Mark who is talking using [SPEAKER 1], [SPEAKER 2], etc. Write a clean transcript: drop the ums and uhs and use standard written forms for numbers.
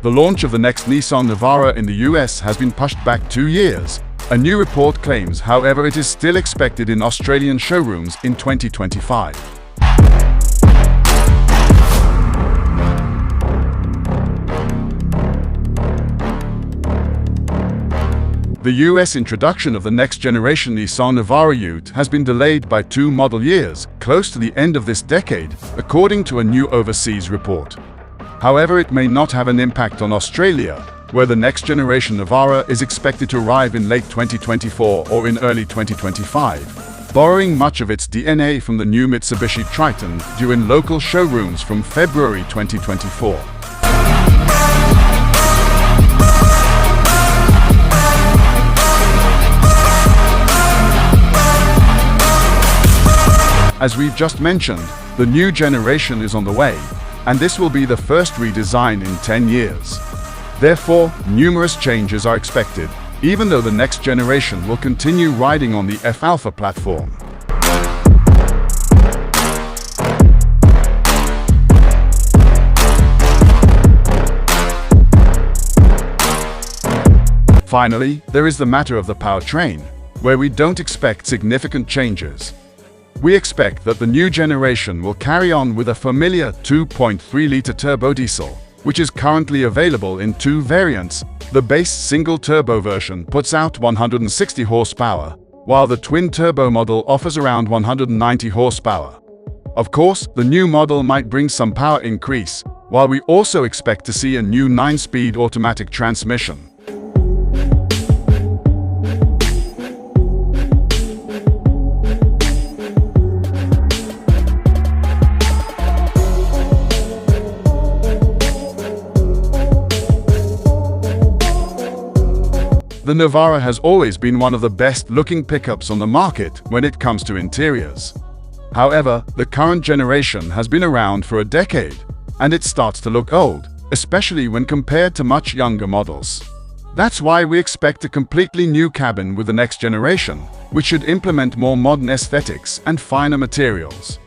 [SPEAKER 1] The launch of the next Nissan Navara in the US has been pushed back 2 years. A new report claims, however, it is still expected in Australian showrooms in 2025. The US introduction of the next-generation Nissan Navara Ute has been delayed by 2 model years, close to the end of this decade, according to a new overseas report. However, it may not have an impact on Australia, where the next-generation Navara is expected to arrive in late 2024 or in early 2025, borrowing much of its DNA from the new Mitsubishi Triton due in local showrooms from February 2024. As we've just mentioned, the new generation is on the way, and this will be the first redesign in 10 years. Therefore, numerous changes are expected, even though the next generation will continue riding on the F-Alpha platform. Finally, there is the matter of the powertrain, where we don't expect significant changes. We expect that the new generation will carry on with a familiar 2.3-liter turbo diesel, which is currently available in 2 variants. The base single-turbo version puts out 160 horsepower, while the twin-turbo model offers around 190 horsepower. Of course, the new model might bring some power increase, while we also expect to see a new 9-speed automatic transmission. The Navara has always been one of the best-looking pickups on the market when it comes to interiors. However, the current generation has been around for a decade, and it starts to look old, especially when compared to much younger models. That's why we expect a completely new cabin with the next generation, which should implement more modern aesthetics and finer materials.